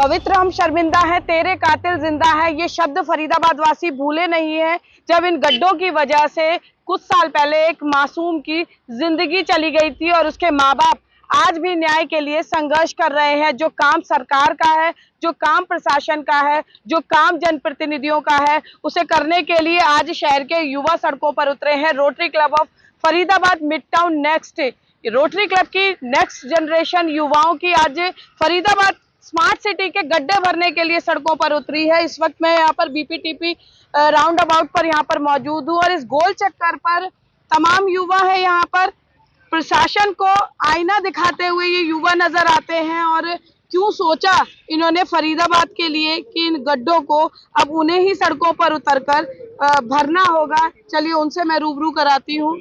पवित्र हम शर्मिंदा है, तेरे कातिल जिंदा है, ये शब्द फरीदाबाद वासी भूले नहीं है। जब इन गड्ढों की वजह से कुछ साल पहले एक मासूम की जिंदगी चली गई थी और उसके माँ बाप आज भी न्याय के लिए संघर्ष कर रहे हैं। जो काम सरकार का है, जो काम प्रशासन का है, जो काम जनप्रतिनिधियों का है, उसे करने के लिए आज शहर के युवा सड़कों पर उतरे हैं। Rotary club of Faridabad mid town next, rotary club की नेक्स्ट जनरेशन युवाओं की आज फरीदाबाद स्मार्ट सिटी के गड्ढे भरने के लिए सड़कों पर उतरी है। इस वक्त मैं यहाँ पर बीपीटीपी राउंड अबाउट पर यहाँ पर मौजूद हूँ और इस गोल चक्कर पर तमाम युवा है। यहाँ पर प्रशासन को आईना दिखाते हुए ये युवा नजर आते हैं और क्यों सोचा इन्होंने फरीदाबाद के लिए कि इन गड्ढों को अब उन्हें ही सड़कों पर उतरकर भरना होगा। चलिए उनसे मैं रूबरू कराती हूँ।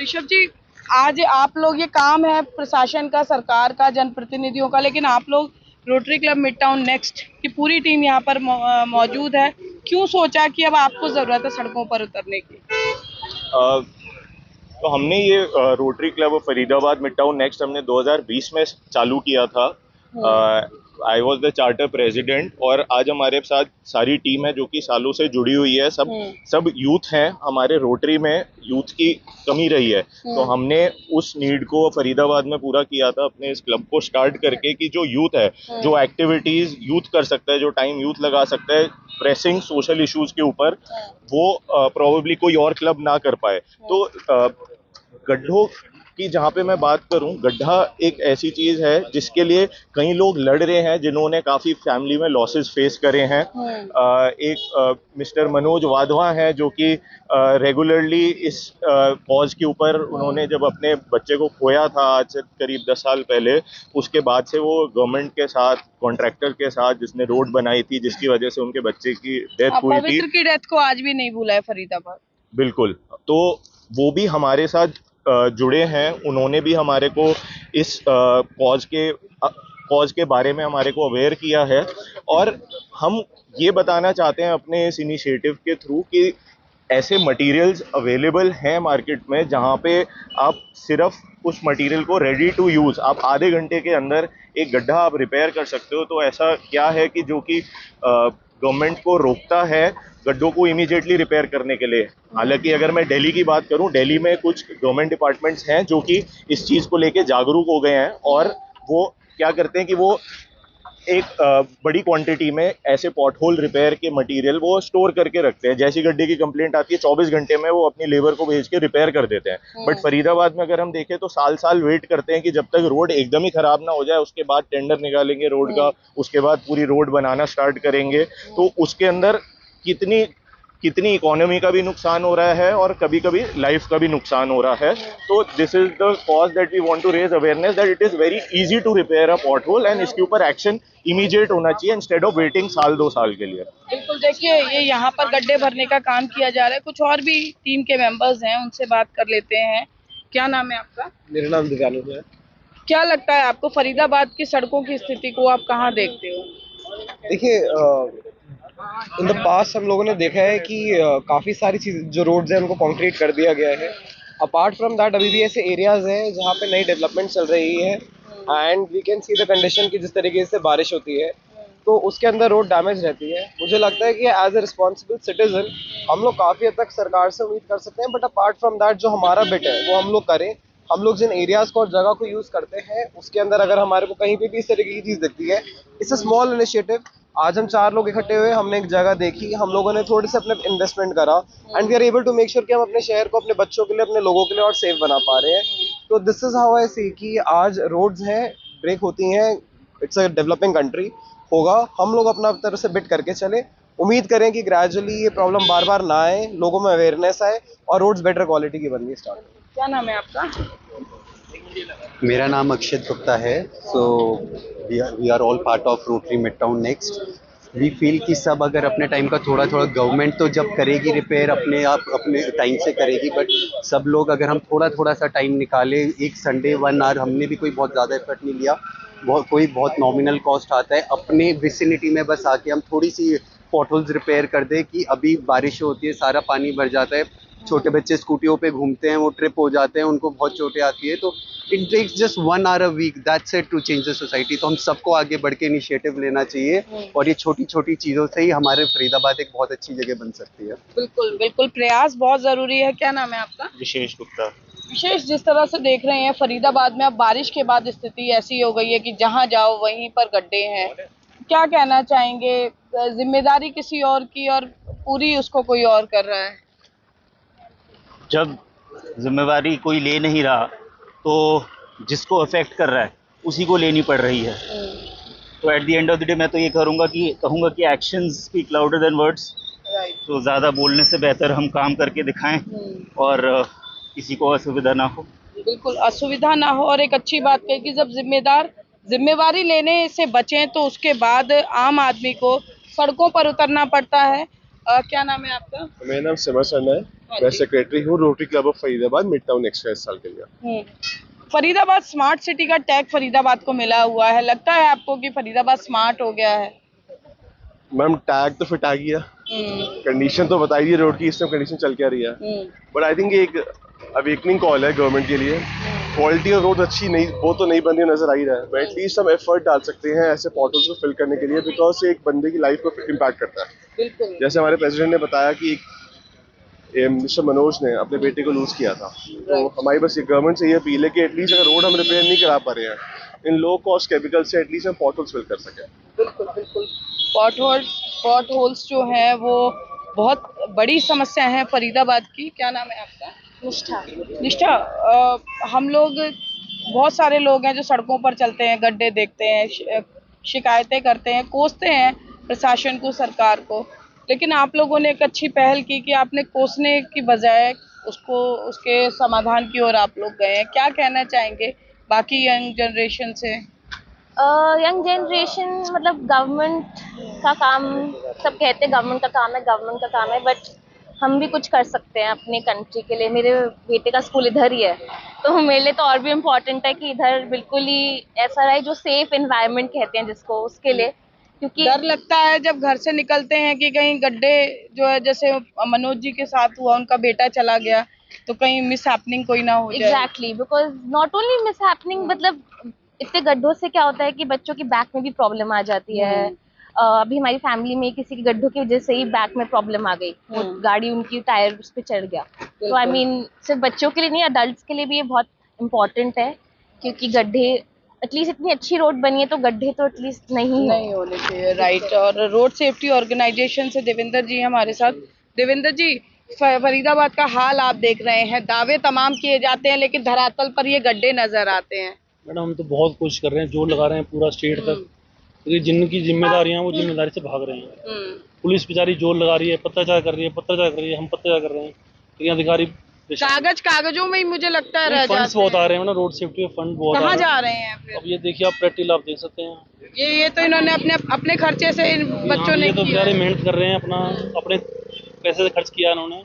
ऋषभ जी, आज आप लोग, ये काम है प्रशासन का, सरकार का, जनप्रतिनिधियों का, लेकिन आप लोग rotary club mid town next की पूरी टीम यहाँ पर मौजूद है। क्यों सोचा कि अब आपको जरूरत है सड़कों पर उतरने की? तो हमने ये rotary club Faridabad mid town next हमने 2020 में चालू किया था। I was the charter president और आज हमारे साथ सारी टीम है जो कि सालों से जुड़ी हुई है। सब यूथ हैं हमारे रोटरी में। यूथ की कमी रही है तो हमने उस नीड को फरीदाबाद में पूरा किया था अपने इस क्लब को स्टार्ट करके कि जो यूथ है, जो एक्टिविटीज यूथ कर सकता है, जो टाइम यूथ लगा सकता है प्रेसिंग सोशल इश्यूज के ऊपर, वो प्रोबेबली कोई और क्लब ना कर पाए। तो गड्ढों की जहाँ पे मैं बात करूं, गड्ढा एक ऐसी चीज है जिसके लिए कई लोग लड़ रहे हैं जिन्होंने काफी फैमिली में लॉसेस फेस करे हैं। एक मिस्टर मनोज वाधवा हैं जो कि रेगुलरली इस कॉज के ऊपर, उन्होंने जब अपने बच्चे को खोया था आज से करीब 10 साल पहले, उसके बाद से वो गवर्नमेंट के साथ, कॉन्ट्रैक्टर के साथ जिसने रोड बनाई थी जिसकी वजह से उनके बच्चे की डेथ हुई थी, पवित्र की डेथ को आज भी नहीं भूला है फरीदाबाद। बिल्कुल। तो वो भी हमारे साथ जुड़े हैं। उन्होंने भी हमारे को इस कॉज के बारे में हमारे को अवेयर किया है और हम ये बताना चाहते हैं अपने इस इनिशिएटिव के थ्रू कि ऐसे मटेरियल्स अवेलेबल हैं मार्केट में जहाँ पे आप सिर्फ उस मटेरियल को रेडी टू यूज़, आप आधे घंटे के अंदर एक गड्ढा आप रिपेयर कर सकते हो। तो ऐसा क्या है कि जो कि गवर्नमेंट को रोकता है गड्ढों को इमीडिएटली रिपेयर करने के लिए? हालांकि अगर मैं दिल्ली की बात करूं, दिल्ली में कुछ गवर्नमेंट डिपार्टमेंट्स हैं जो कि इस चीज़ को लेके जागरूक हो गए हैं और वो क्या करते हैं कि वो एक बड़ी क्वांटिटी में ऐसे पॉट होल रिपेयर के मटेरियल वो स्टोर करके रखते हैं। जैसी गड्ढे की कंप्लेंट आती है 24 घंटे में वो अपनी लेबर को भेज के रिपेयर कर देते हैं। बट फरीदाबाद में अगर हम देखें तो साल साल वेट करते हैं कि जब तक रोड एकदम ही खराब ना हो जाए, उसके बाद टेंडर निकालेंगे रोड का, उसके बाद पूरी रोड बनाना स्टार्ट करेंगे। तो उसके अंदर कितनी इकोनॉमी का भी नुकसान हो रहा है और कभी कभी लाइफ का भी नुकसान हो रहा है। तो this is the cause that we want to raise awareness that it is very easy to repair a pothole and इसके ऊपर एक्शन इमीडिएट होना चाहिए इंस्टेड ऑफ वेटिंग साल 2 साल के लिए। बिल्कुल, देखिए ये यहाँ पर गड्ढे भरने का काम किया जा रहा है। कुछ और भी टीम के मेंबर्स हैं, उनसे बात कर लेते हैं। क्या नाम है आपका? मेरा नाम दिव्यानंद है। क्या लगता है आपको फरीदाबाद की सड़कों की स्थिति को आप कहाँ देखते हो? देखिए, इन द पास्ट हम लोगों ने देखा है कि काफ़ी सारी चीज़ जो रोड्स हैं उनको कंक्रीट कर दिया गया है। अपार्ट फ्रॉम दैट अभी भी ऐसे एरियाज हैं जहाँ पे नई डेवलपमेंट चल रही है and we can see the condition कि जिस तरीके से बारिश होती है तो उसके अंदर रोड डैमेज रहती है। मुझे लगता है कि एज ए रिस्पॉन्सिबल सिटीजन हम लोग काफ़ी हद तक सरकार से उम्मीद कर सकते हैं, बट अपार्ट फ्रॉम दैट जो हमारा बिट है वो हम लोग करें। हम लोग जिन एरियाज़ को और जगह को यूज़ करते हैं उसके अंदर अगर हमारे को कहीं पे भी इस तरीके की चीज़ दिखती है, इट्स अ स्मॉल इनिशिएटिव। आज हम 4 लोग इकट्ठे हुए, हमने एक जगह देखी, हम लोगों ने थोड़े से अपने इन्वेस्टमेंट करा and we are able to make sure कि हम अपने शहर को अपने बच्चों के लिए, अपने लोगों के लिए और सेफ बना पा रहे हैं। तो दिस इज हाउ आई सी कि आज रोड्स हैं, ब्रेक होती हैं, इट्स अ डेवलपिंग कंट्री होगा। हम लोग अपना तरफ से बिट करके चले, उम्मीद करें कि ग्रेजुअली ये प्रॉब्लम बार बार ना आए, लोगों में अवेयरनेस आए और रोड्स बेटर क्वालिटी की बननी स्टार्ट हो। क्या नाम है आपका? मेरा नाम अक्षित गुप्ता है। So we are all part of Rotary Midtown Next. We feel कि सब अगर अपने टाइम का थोड़ा थोड़ा, गवर्नमेंट तो जब करेगी रिपेयर अपने आप अपने टाइम से करेगी, बट सब लोग अगर हम थोड़ा थोड़ा सा टाइम निकाले, एक संडे 1 आवर, हमने भी कोई बहुत ज़्यादा एफर्ट नहीं लिया, कोई बहुत नॉमिनल कॉस्ट आता है, अपने विसिनिटी में बस आके हम थोड़ी सी पॉटहोल्स रिपेयर कर दे कि अभी बारिश होती है, सारा पानी भर जाता है, छोटे बच्चे स्कूटियों पे घूमते हैं, वो ट्रिप हो जाते हैं, उनको बहुत चोटें आती है। तो it takes just 1 hour a week, that's it, to change the society. तो हम सबको आगे बढ़ के इनिशिएटिव लेना चाहिए और ये छोटी छोटी चीज़ों से ही हमारे फरीदाबाद एक बहुत अच्छी जगह बन सकती है। बिल्कुल बिल्कुल, प्रयास बहुत जरूरी है। क्या नाम है आपका? विशेष गुप्ता। विशेष, जिस तरह से देख रहे हैं फरीदाबाद में अब बारिश के बाद स्थिति ऐसी हो गई है कि जहां जाओ वहीं पर गड्ढे हैं, क्या कहना चाहेंगे? जिम्मेदारी किसी और की और पूरी उसको कोई और कर रहा है। जब जिम्मेवारी कोई ले नहीं रहा तो जिसको अफेक्ट कर रहा है उसी को लेनी पड़ रही है। तो at the end of the day मैं तो ये कहूँगा कि actions speak louder than words. तो ज़्यादा बोलने से बेहतर हम काम करके दिखाएं और किसी को असुविधा ना हो। बिल्कुल असुविधा ना हो। और एक अच्छी बात कही कि जब जिम्मेवारी लेने से बचें तो उसके बाद आम आदमी को सड़कों पर उतरना पड़ता है। क्या नाम है आपका? मेरा नाम सिमर शर्मा है। मैं सेक्रेटरी हूँ rotary club of Faridabad mid town next इस साल के लिए। फरीदाबाद स्मार्ट सिटी का टैग फरीदाबाद को मिला हुआ है, लगता है आपको कि फरीदाबाद स्मार्ट हो गया है? मैम टैग तो फिट आ गया, कंडीशन तो बताई दी रोड की, इस टाइम कंडीशन चल क्या रही है, बट आई थिंक एक अवेकनिंग कॉल है गवर्नमेंट के लिए। क्वालिटी ऑफ रोड अच्छी नहीं, वो तो नहीं बनी नजर आ ही रहा है, बट एटलीस्ट हम एफर्ट डाल सकते हैं ऐसे पॉटल्स को फिल करने के लिए, बिकॉज एक बंदे की लाइफ को इम्पैक्ट करता है। बिल्कुल। जैसे हमारे प्रेसिडेंट ने बताया कि मिस्टर मनोज ने अपने बेटे को लूज किया था, तो हमारी बस ये गवर्नमेंट से ये अपील है कि एटलीस्ट अगर रोड हम रिपेयर नहीं करा पा रहे हैं इन लो कॉस्ट केमिकल से, एटलीस्ट हम पॉटल्स फिल कर सकें। बिल्कुल बिल्कुल। पॉट होल्स जो हैं वो बहुत बड़ी समस्या है फरीदाबाद की। क्या नाम है आपका? निष्ठा। निष्ठा, हम लोग बहुत सारे लोग हैं जो सड़कों पर चलते हैं, गड्ढे देखते हैं, शिकायतें करते हैं, कोसते हैं प्रशासन को, सरकार को, लेकिन आप लोगों ने एक अच्छी पहल की कि आपने कोसने की बजाय उसके समाधान की ओर आप लोग गए हैं। क्या कहना चाहेंगे बाकी यंग जनरेशन से? यंग जनरेशन मतलब गवर्नमेंट का काम, सब कहते हैं गवर्नमेंट का काम है, बट हम भी कुछ कर सकते हैं अपने कंट्री के लिए। मेरे बेटे का स्कूल इधर ही है, तो मेरे लिए तो और भी इम्पोर्टेंट है कि इधर बिल्कुल ही ऐसा रहे जो सेफ एनवायरनमेंट कहते हैं जिसको, उसके लिए। क्योंकि डर लगता है जब घर से निकलते हैं कि कहीं गड्ढे जो है, जैसे मनोज जी के साथ हुआ, उनका बेटा चला गया, तो कहीं मिस हैपनिंग कोई ना हो जाए। Exactly, because not only miss happening, मतलब इतने गड्ढों से क्या होता है कि बच्चों की बैक में भी प्रॉब्लम आ जाती है। अभी हमारी फैमिली में किसी के गड्ढों की वजह से ही बैक में प्रॉब्लम आ गई, वो गाड़ी उनकी टायर उस पर चढ़ गया। तो आई मीन सिर्फ बच्चों के लिए नहीं, अडल्ट्स के लिए भी ये बहुत इम्पोर्टेंट है, क्योंकि गड्ढे एटलीस्ट इतनी अच्छी रोड बनी है तो गड्ढे तो एटलीस्ट नहीं होने चाहिए। राइट। और रोड सेफ्टी ऑर्गेनाइजेशन से देवेंद्र जी हमारे साथ। देवेंद्र जी, फरीदाबाद का हाल आप देख रहे हैं, दावे तमाम किए जाते हैं लेकिन धरातल पर ये गड्ढे नजर आते हैं। मैडम हम तो बहुत कोशिश कर रहे हैं, जोर लगा रहे हैं पूरा स्टेट तक, क्योंकि जिनकी जिम्मेदारियां वो जिम्मेदारी से भाग रहे हैं। पुलिस बेचारी जोर लगा रही है, पत्राचार कर रही है, हम पत्राचार कर रहे हैं, लेकिन अधिकारी कागजों में ही मुझे लगता है रह फंड्स जाते बहुत हैं। आ रहे हैं ना, रोड सेफ्टी में फंड बहुत कहाँ आ जा रहे रहे हैं फिर? अब ये देखिए आप प्रैक्टिकल आप देख सकते हैं, ये तो इन्होंने अपने खर्चे से इन बच्चों ने ये तो किया बेचारे है। मेहनत कर रहे हैं, अपने पैसे से खर्च किया इन्होंने।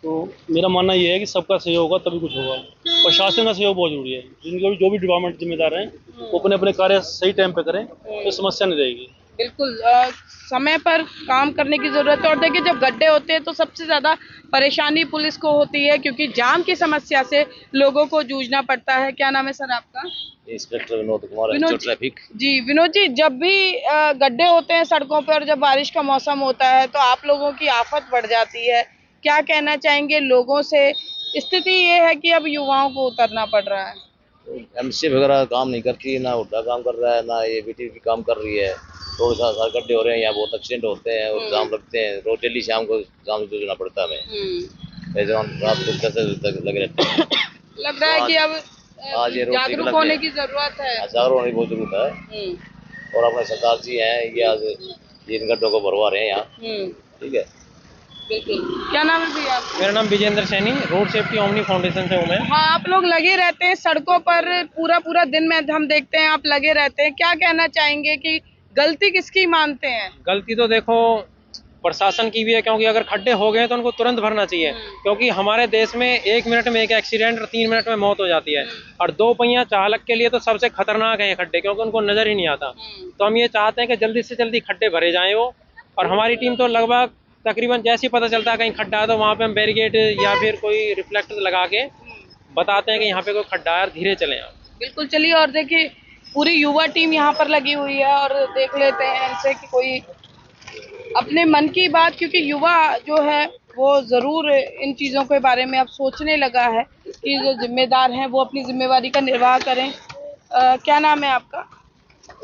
तो मेरा मानना ये है कि सबका सहयोग होगा तभी कुछ होगा। प्रशासन का सहयोग बहुत जरूरी है, जिनके जो भी डिपार्टमेंट जिम्मेदार हैं वो अपने अपने कार्य सही टाइम पे करें तो समस्या नहीं रहेगी। बिल्कुल, समय पर काम करने की जरूरत है। और देखिए जब गड्ढे होते हैं तो सबसे ज्यादा परेशानी पुलिस को होती है, क्योंकि जाम की समस्या से लोगों को जूझना पड़ता है। क्या नाम है सर आपका? Inspector Vinod Kumar, Vinod traffic. जी विनोद जी, जब भी गड्ढे होते हैं सड़कों पर और जब बारिश का मौसम होता है तो आप लोगों की आफत बढ़ जाती है, क्या कहना चाहेंगे लोगों से? स्थिति ये है कि अब युवाओं को उतरना पड़ रहा है। एमसी वगैरह काम नहीं करती, ना उड्डा काम कर रहा है, ना ये बीटीपी काम कर रही है। रोड सारे गड्ढे हो रहे हैं, यहाँ बहुत एक्सीडेंट होते हैं और जाम लगते हैं। रोज डेली शाम को जाम से जूझना पड़ता है हमें, ऐसे रात को 10 बजे तक लगे रहते हैं। लग रहा है कि अब आज ये जागरूक होने की जरूरत है। जागरूक होने की बहुत जरूरत है, और अपने सरकार जी हैं ये आज इन गड्ढों को भरवा रहे हैं यहाँ। ठीक है, बिल्कुल। क्या नाम है भैया? मेरा नाम Vijendra Saini, Road Safety Omni Foundation से हूँ मैं। हाँ, आप लोग लगे रहते हैं सड़कों पर, पूरा दिन में हम देखते हैं आप लगे रहते हैं, क्या कहना चाहेंगे कि गलती किसकी मानते हैं? गलती तो देखो प्रशासन की भी है, क्योंकि अगर खड्डे हो गए तो उनको तुरंत भरना चाहिए, क्योंकि हमारे देश में 1 मिनट में एक एक्सीडेंट और 3 मिनट में मौत हो जाती है। और 2 पहिया चालक के लिए तो सबसे खतरनाक है ये खड्डे, क्योंकि उनको नजर ही नहीं आता। तो हम ये चाहते हैं कि जल्दी से जल्दी खड्डे भरे जाएं वो, और हमारी टीम तो लगभग तकरीबन जैसे ही पता चलता है कहीं खड्डा है तो वहाँ पे हम बैरिकेड या फिर कोई रिफ्लेक्टर लगा के बताते हैं कि यहाँ पे कोई खड्डा है, धीरे चलें आप। बिल्कुल, चलिए। और देखिए पूरी युवा टीम यहाँ पर लगी हुई है और देख लेते हैं इनसे कि कोई अपने मन की बात, क्योंकि युवा जो है वो जरूर इन चीजों के बारे में अब सोचने लगा है कि जो जिम्मेदार हैं वो अपनी जिम्मेवारी का निर्वाह करें। क्या नाम है आपका?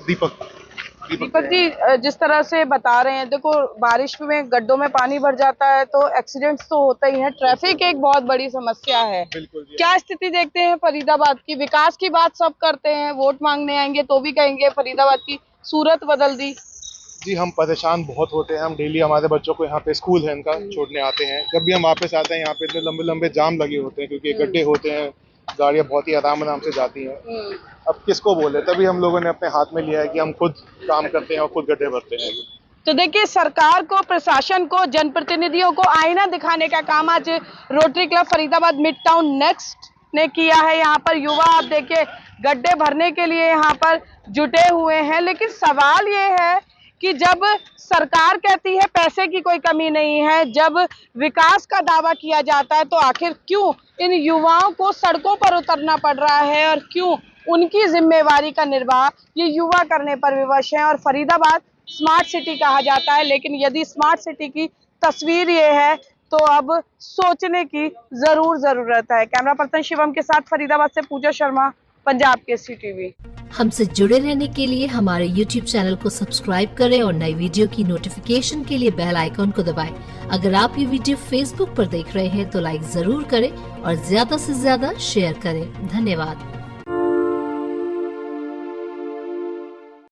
दीपक जी, जिस तरह से बता रहे हैं, देखो बारिश में गड्ढों में पानी भर जाता है तो एक्सीडेंट्स तो होते ही हैं, ट्रैफिक एक बहुत बड़ी समस्या है। क्या स्थिति देखते हैं फरीदाबाद की? विकास की बात सब करते हैं, वोट मांगने आएंगे तो भी कहेंगे फरीदाबाद की सूरत बदल दी। जी, हम परेशान बहुत होते हैं। हम डेली हमारे बच्चों को यहाँ पे स्कूल है इनका छोड़ने आते हैं। जब भी हम वापस आते हैं यहाँ पे इतने लंबे लंबे जाम लगे होते हैं क्योंकि गड्ढे होते हैं, गाड़ियाँ बहुत ही आराम से जाती हैं। अब किसको बोले, तभी हम लोगों ने अपने हाथ में लिया है कि हम खुद काम करते हैं और खुद गड्ढे भरते हैं। तो देखिए, सरकार को, प्रशासन को, जनप्रतिनिधियों को आईना दिखाने का काम आज rotary club Faridabad mid town next ने किया है। यहाँ पर युवा आप देखिए गड्ढे भरने के लिए यहाँ पर जुटे हुए हैं। लेकिन सवाल ये है कि जब सरकार कहती है पैसे की कोई कमी नहीं है, जब विकास का दावा किया जाता है, तो आखिर क्यों इन युवाओं को सड़कों पर उतरना पड़ रहा है और क्यों उनकी जिम्मेवारी का निर्वाह ये युवा करने पर विवश हैं। और फरीदाबाद स्मार्ट सिटी कहा जाता है, लेकिन यदि स्मार्ट सिटी की तस्वीर ये है तो अब सोचने की जरूरत है। कैमरा पर्सन शिवम के साथ फरीदाबाद से पूजा शर्मा, पंजाब केसरी टीवी। हमसे जुड़े रहने के लिए हमारे YouTube चैनल को सब्सक्राइब करें और नई वीडियो की नोटिफिकेशन के लिए बेल आइकॉन को दबाएं। अगर आप ये वीडियो Facebook पर देख रहे हैं तो लाइक जरूर करें और ज्यादा से ज्यादा शेयर करें। धन्यवाद।